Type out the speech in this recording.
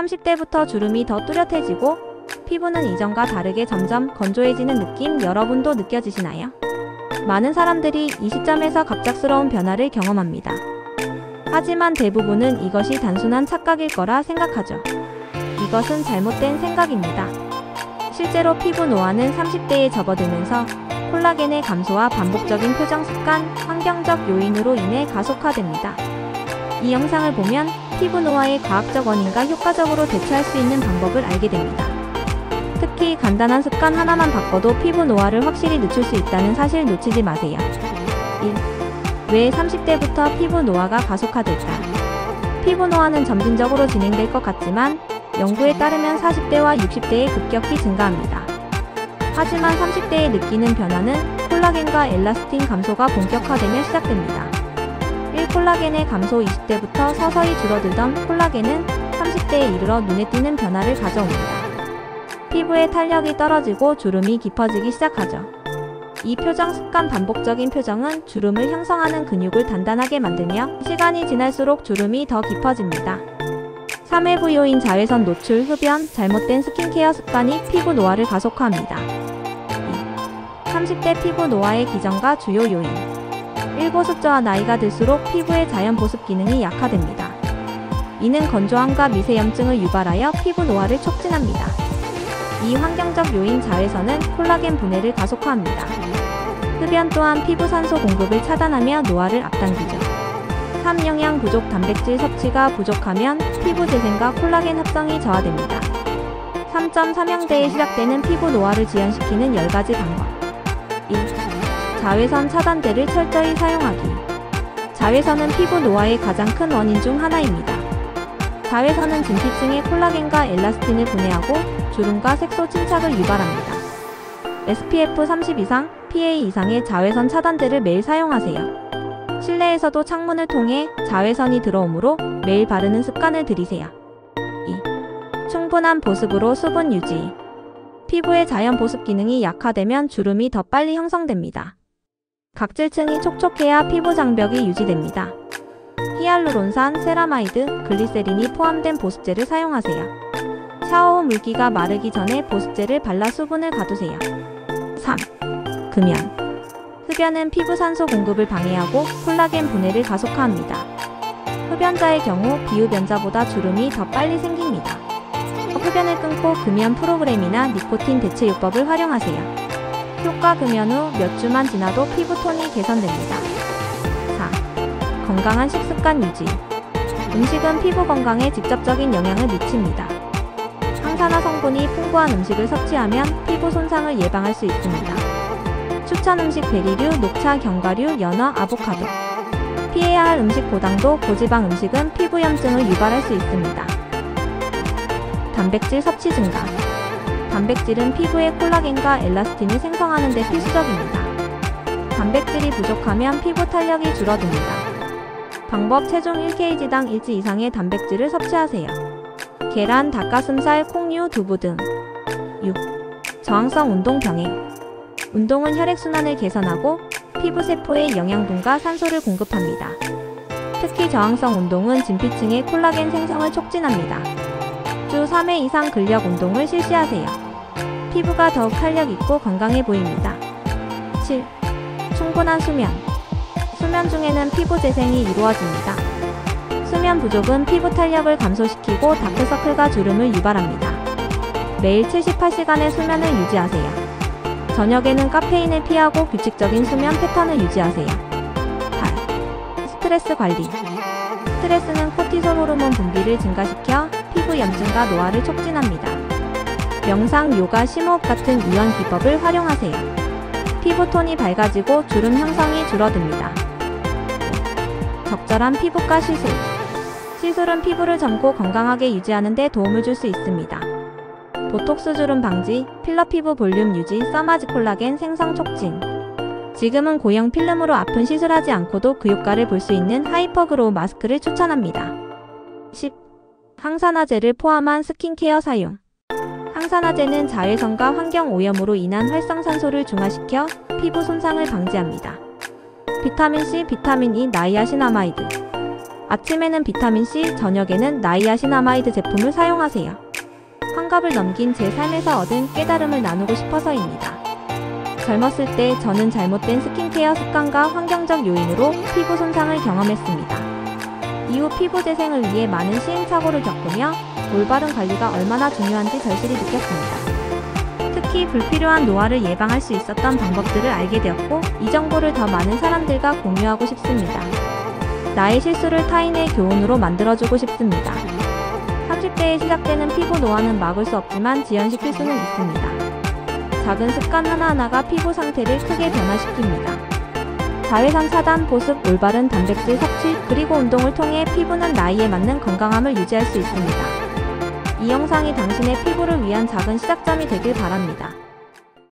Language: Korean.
30대부터 주름이 더 뚜렷해지고 피부는 이전과 다르게 점점 건조해지는 느낌 여러분도 느껴지시나요? 많은 사람들이 이 시점에서 갑작스러운 변화를 경험합니다. 하지만 대부분은 이것이 단순한 착각일 거라 생각하죠. 이것은 잘못된 생각입니다. 실제로 피부 노화는 30대에 접어들면서 콜라겐의 감소와 반복적인 표정 습관, 환경적 요인으로 인해 가속화됩니다. 이 영상을 보면 피부 노화의 과학적 원인과 효과적으로 대처할 수 있는 방법을 알게 됩니다. 특히 간단한 습관 하나만 바꿔도 피부 노화를 확실히 늦출 수 있다는 사실 놓치지 마세요. 1. 왜 30대부터 피부 노화가 가속화될까? 피부 노화는 점진적으로 진행될 것 같지만 연구에 따르면 40대와 60대에 급격히 증가합니다. 하지만 30대에 느끼는 변화는 콜라겐과 엘라스틴 감소가 본격화되며 시작됩니다. 1. 콜라겐의 감소 20대부터 서서히 줄어들던 콜라겐은 30대에 이르러 눈에 띄는 변화를 가져옵니다. 피부의 탄력이 떨어지고 주름이 깊어지기 시작하죠. 이 표정 습관 반복적인 표정은 주름을 형성하는 근육을 단단하게 만들며 시간이 지날수록 주름이 더 깊어집니다. 3외부 요인 자외선 노출, 흡연, 잘못된 스킨케어 습관이 피부 노화를 가속화합니다. 2. 30대 피부 노화의 기전과 주요 요인. 1. 보습저하 나이가 들수록 피부의 자연 보습 기능이 약화됩니다. 이는 건조함과 미세염증을 유발하여 피부 노화를 촉진합니다. 2. 환경적 요인 자외선은 콜라겐 분해를 가속화합니다. 흡연 또한 피부 산소 공급을 차단하며 노화를 앞당기죠. 3. 영양 부족 단백질 섭취가 부족하면 피부 재생과 콜라겐 합성이 저하됩니다. 3.3형대에 시작되는 피부 노화를 지연시키는 10가지 방법. 1. 자외선 차단제를 철저히 사용하기. 자외선은 피부 노화의 가장 큰 원인 중 하나입니다. 자외선은 진피층에 콜라겐과 엘라스틴을 분해하고 주름과 색소 침착을 유발합니다. SPF 30 이상, PA 이상의 자외선 차단제를 매일 사용하세요. 실내에서도 창문을 통해 자외선이 들어오므로 매일 바르는 습관을 들이세요. 2. 충분한 보습으로 수분 유지. 피부의 자연 보습 기능이 약화되면 주름이 더 빨리 형성됩니다. 각질층이 촉촉해야 피부 장벽이 유지됩니다. 히알루론산, 세라마이드, 글리세린이 포함된 보습제를 사용하세요. 샤워 후 물기가 마르기 전에 보습제를 발라 수분을 가두세요. 3. 금연. 흡연은 피부 산소 공급을 방해하고 콜라겐 분해를 가속화합니다. 흡연자의 경우 비흡연자보다 주름이 더 빨리 생깁니다. 흡연을 끊고 금연 프로그램이나 니코틴 대체요법을 활용하세요. 효과 금연 후 몇 주만 지나도 피부톤이 개선됩니다. 4. 건강한 식습관 유지. 음식은 피부 건강에 직접적인 영향을 미칩니다. 항산화 성분이 풍부한 음식을 섭취하면 피부 손상을 예방할 수 있습니다. 추천 음식 베리류, 녹차, 견과류, 연어, 아보카도. 피해야 할 음식 고당도, 고지방 음식은 피부염증을 유발할 수 있습니다. 단백질 섭취 증가. 단백질은 피부의 콜라겐과 엘라스틴을 생성하는 데 필수적입니다. 단백질이 부족하면 피부 탄력이 줄어듭니다. 방법 체중 1kg당 1지 이상의 단백질을 섭취하세요. 계란, 닭가슴살, 콩류, 두부 등. 6. 저항성 운동 병행. 운동은 혈액순환을 개선하고 피부 세포에 영양분과 산소를 공급합니다. 특히 저항성 운동은 진피층의 콜라겐 생성을 촉진합니다. 주 3회 이상 근력 운동을 실시하세요. 피부가 더욱 탄력있고 건강해 보입니다. 7. 충분한 수면. 수면 중에는 피부 재생이 이루어집니다. 수면 부족은 피부 탄력을 감소시키고 다크서클과 주름을 유발합니다. 매일 78시간의 수면을 유지하세요. 저녁에는 카페인을 피하고 규칙적인 수면 패턴을 유지하세요. 8. 스트레스 관리. 스트레스는 코티솔 호르몬 분비를 증가시켜 피부 염증과 노화를 촉진합니다. 명상, 요가, 심호흡 같은 이완 기법을 활용하세요. 피부톤이 밝아지고 주름 형성이 줄어듭니다. 적절한 피부과 시술. 시술은 피부를 젊고 건강하게 유지하는 데 도움을 줄 수 있습니다. 보톡스 주름 방지, 필러 피부 볼륨 유지, 써마지 콜라겐 생성 촉진. 지금은 고형 필름으로 아픈 시술하지 않고도 그 효과를 볼 수 있는 하이퍼그로우 마스크를 추천합니다. 10. 항산화제를 포함한 스킨케어 사용. 항산화제는 자외선과 환경 오염으로 인한 활성산소를 중화시켜 피부 손상을 방지합니다. 비타민C, 비타민 E, 나이아신아마이드. 아침에는 비타민C, 저녁에는 나이아신아마이드 제품을 사용하세요. 환갑을 넘긴 제 삶에서 얻은 깨달음을 나누고 싶어서입니다. 젊었을 때 저는 잘못된 스킨케어 습관과 환경적 요인으로 피부 손상을 경험했습니다. 이후 피부 재생을 위해 많은 시행착오를 겪으며 올바른 관리가 얼마나 중요한지 절실히 느꼈습니다. 특히 불필요한 노화를 예방할 수 있었던 방법들을 알게 되었고, 이 정보를 더 많은 사람들과 공유하고 싶습니다. 나의 실수를 타인의 교훈으로 만들어주고 싶습니다. 30대에 시작되는 피부 노화는 막을 수 없지만 지연시킬 수는 있습니다. 작은 습관 하나하나가 피부 상태를 크게 변화시킵니다. 자외선 차단, 보습, 올바른 단백질 섭취, 그리고 운동을 통해 피부는 나이에 맞는 건강함을 유지할 수 있습니다. 이 영상이 당신의 피부를 위한 작은 시작점이 되길 바랍니다.